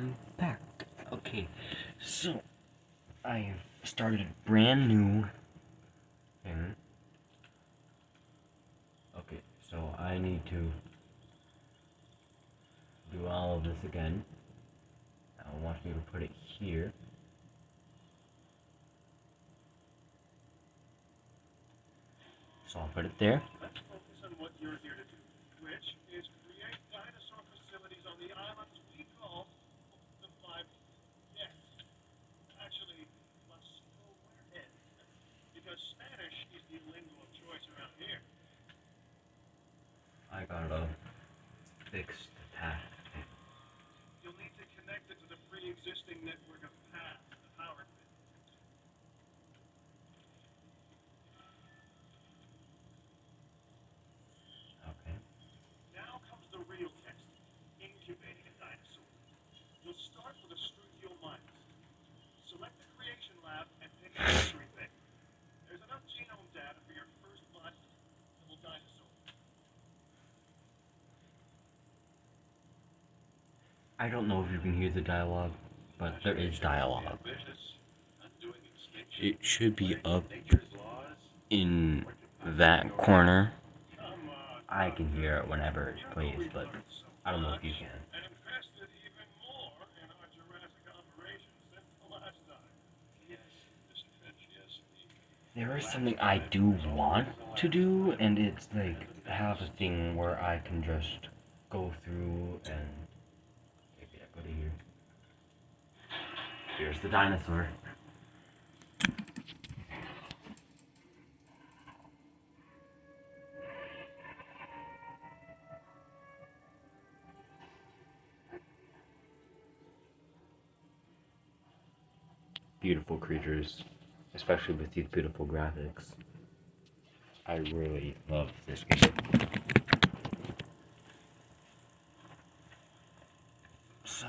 I'm back. Okay, so I started a brand new thing. Okay, so I need to do all of this again. I want me to put it here. So I'll put it there. Let's focus on what you're here to do, which is create dinosaur facilities on the islands we call the Five. Yes, actually, Las Muertes, because Spanish is the lingua of choice around here. I gotta fix the path. You'll need to connect it to the pre-existing network of paths, the power grid. Okay. Now comes the real test, incubating a dinosaur. You'll start with a struvial minus. Select the creation lab and pick a history thing. There's enough genome data for your first bustable dinosaur. I don't know if you can hear the dialogue, but there is dialogue. It should be up in that corner. I can hear it whenever it plays, but I don't know if you can. And invested even more in our Jurassic operations since the last time. Yes, Mr. Finch, yes, indeed. There is something I do want to do, and it's like have a thing where I can just go through and maybe I go to here. Here's the dinosaur. Beautiful creatures, especially with these beautiful graphics. I really love this game. So,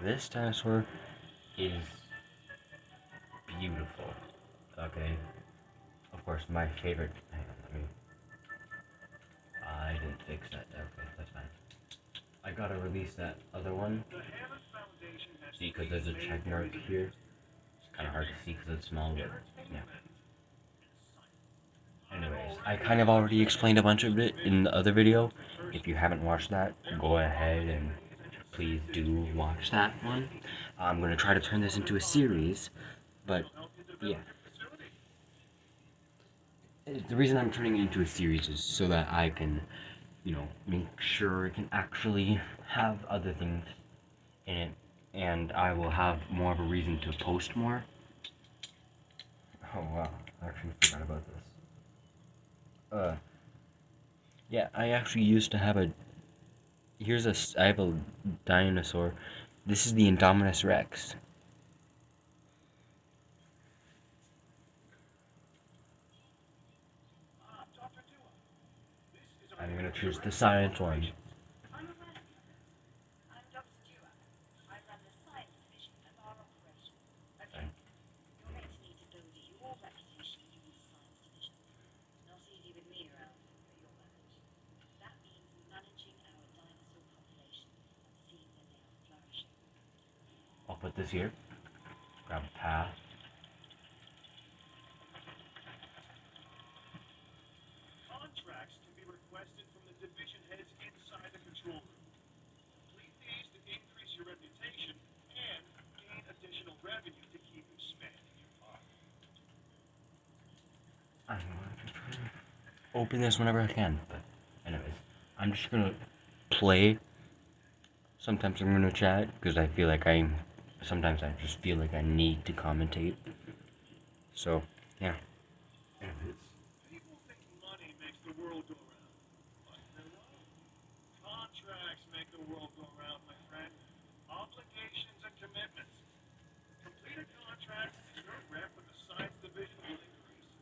this dinosaur is beautiful. Okay. Of course, my favorite. Hang on, let me. I didn't fix that. Okay, that's fine. I gotta release that other one. See, because there's a check mark here. It's kind of hard to see because it's small, but yeah. Anyways, I kind of already explained a bunch of it in the other video. If you haven't watched that, go ahead and please do watch that one. I'm going to try to turn this into a series, but yeah. The reason I'm turning it into a series is so that I can, make sure it can actually have other things in it, and I will have more of a reason to post more. Oh wow, I actually forgot about this. Yeah, I actually used to have a. I have a dinosaur. This is the Indominus Rex. I'm gonna choose the science one. I'll put this here. Grab a path. Contracts can be requested from the division heads inside the control room. Complete these to increase your reputation and gain additional revenue to keep expanding your park. I'm going to try to open this whenever I can, but anyways, I'm just gonna play. Sometimes I'm gonna chat because I feel like sometimes I just feel like I need to commentate. So, yeah. People think money makes the world go round, but they're wrong. Contracts make the world go round, my friend. Obligations and commitments. Complete a contract, and your rep with the science division will increase.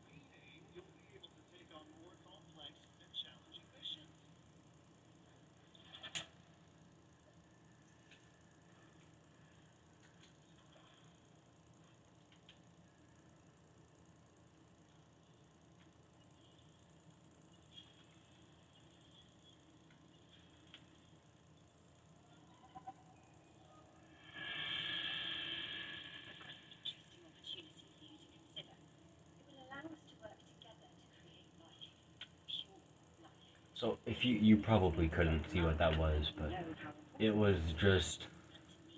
Meaning you'll be able to take on more complex and challenging missions. So if you probably couldn't see what that was, but it was just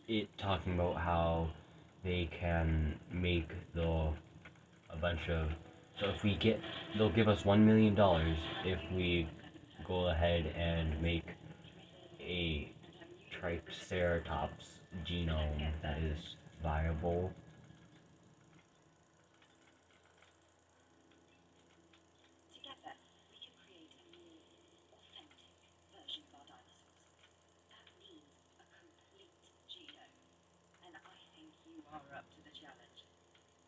it talking about how they can make a bunch of, so if we get, they'll give us $1 million if we go ahead and make a triceratops genome that is viable. Together, we can create a more authentic version of our dinosaurs. That means a complete genome. And I think you are up to the challenge.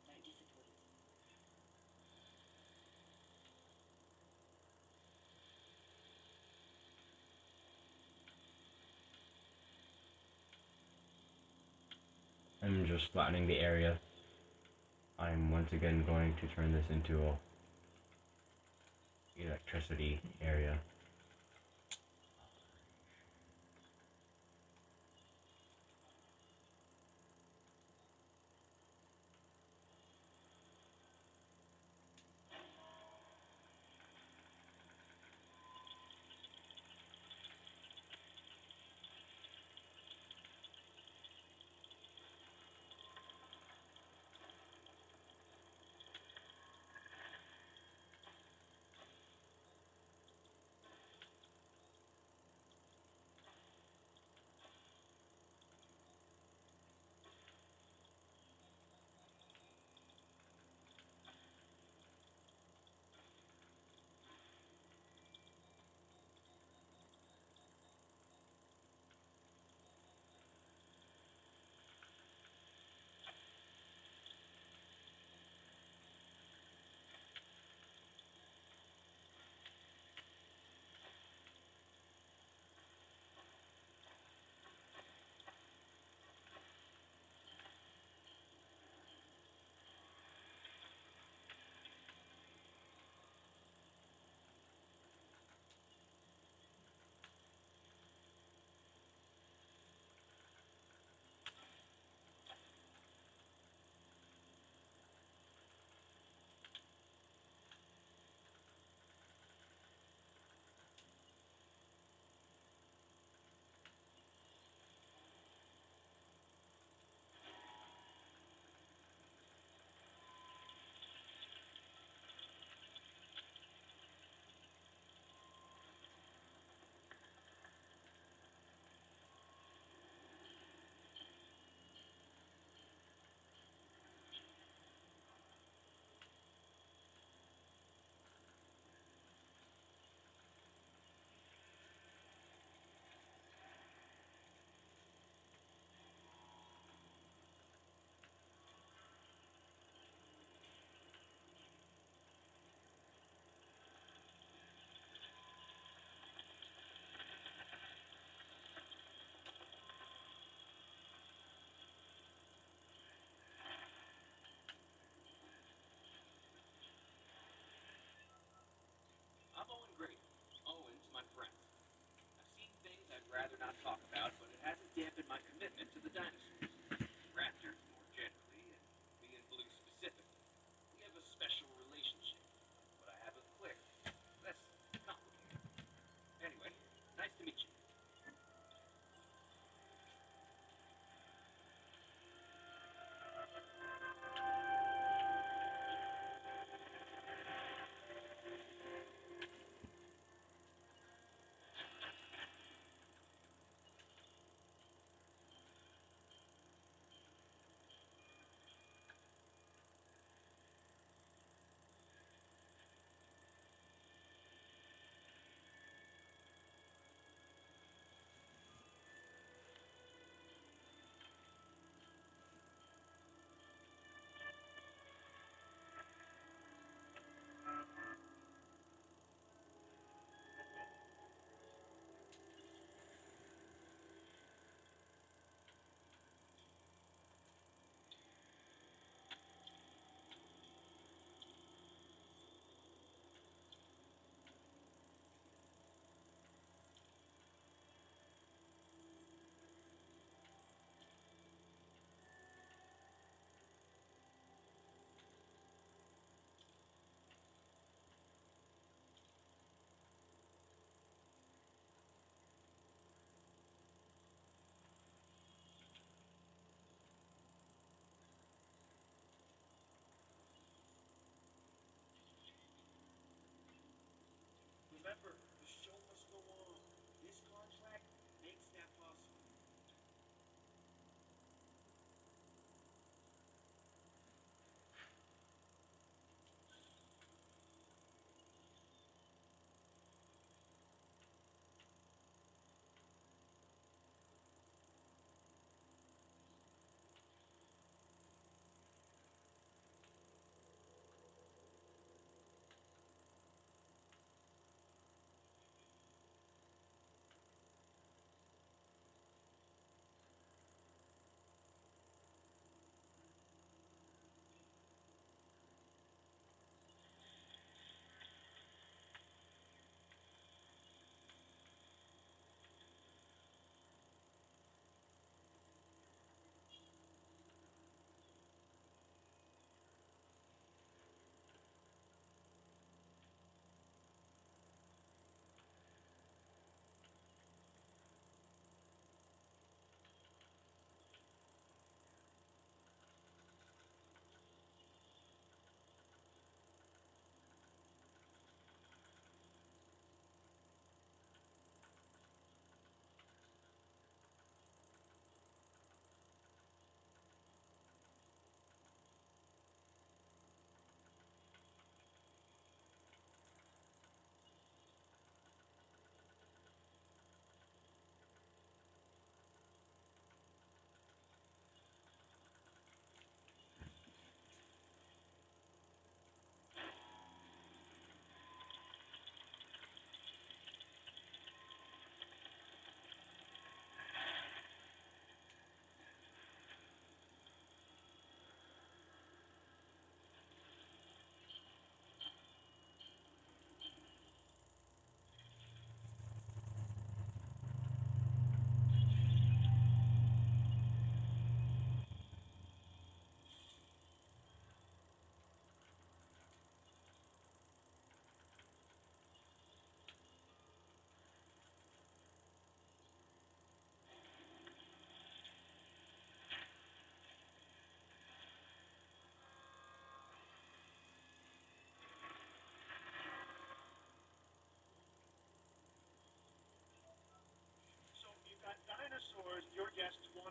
Don't disappoint. I'm just flattening the area. I'm once again going to turn this into a electricity area.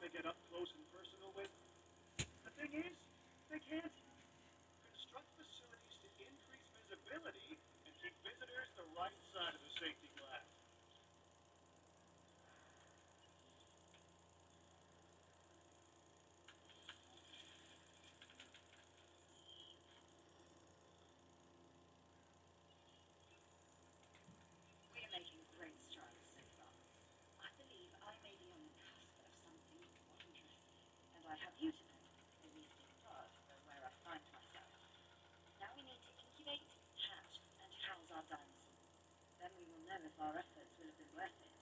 to get up close and personal with. The thing is, they can't. Construct facilities to increase visibility and keep visitors the right side of the safety glass. We're making great strides so far. I believe I may be on the cusp of something wondrous, and I have you to thank, at least in part, for where I find myself. Now we need to incubate, hatch, and house our dinosaurs. Then we will know if our efforts will have been worth it.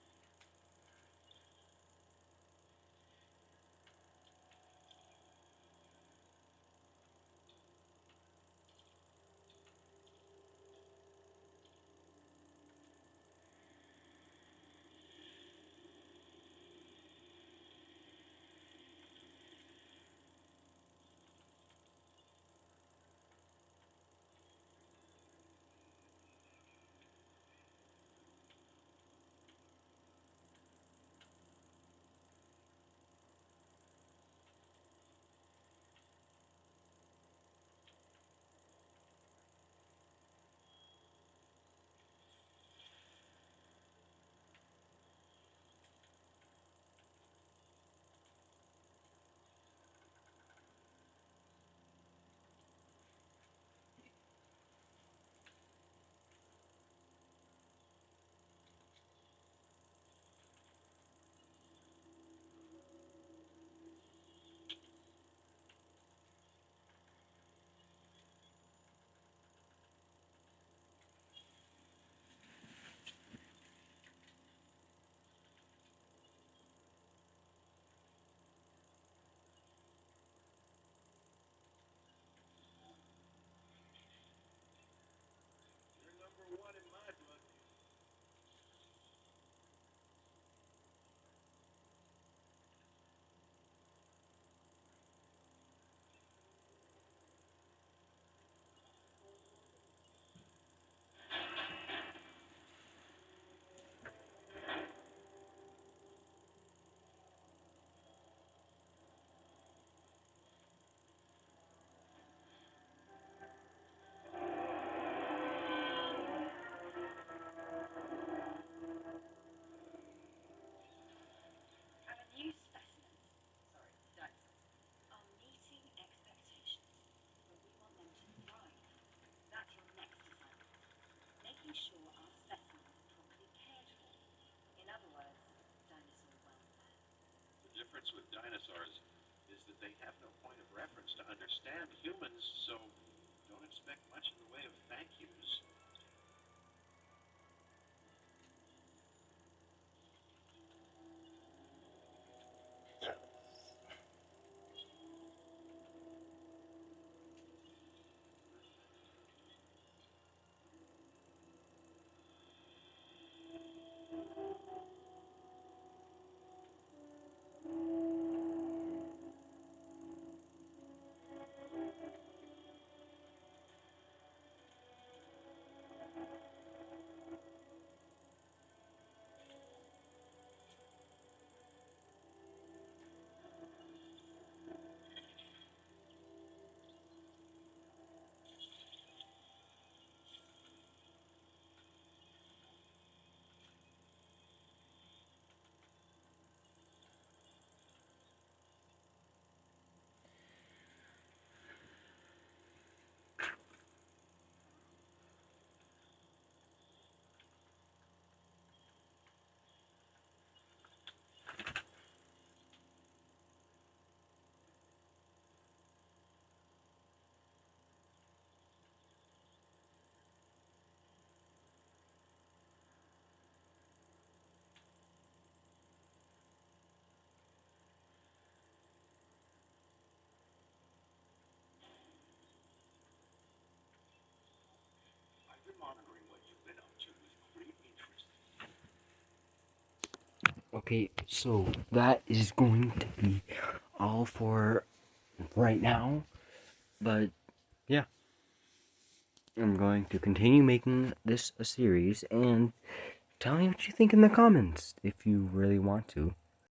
You're number one in my book. Our new specimens, dinosaurs, are meeting expectations, but we want them to thrive. That's your next assignment. Making sure our specimens are properly cared for. In other words, dinosaur welfare. The difference with dinosaurs is that they have no point of reference to understand humans, so don't expect much in the way of thank yous. I've been monitoring what you've been up to with great interest. Okay, so that is going to be all for right now. But yeah, I'm going to continue making this a series and tell me what you think in the comments if you really want to.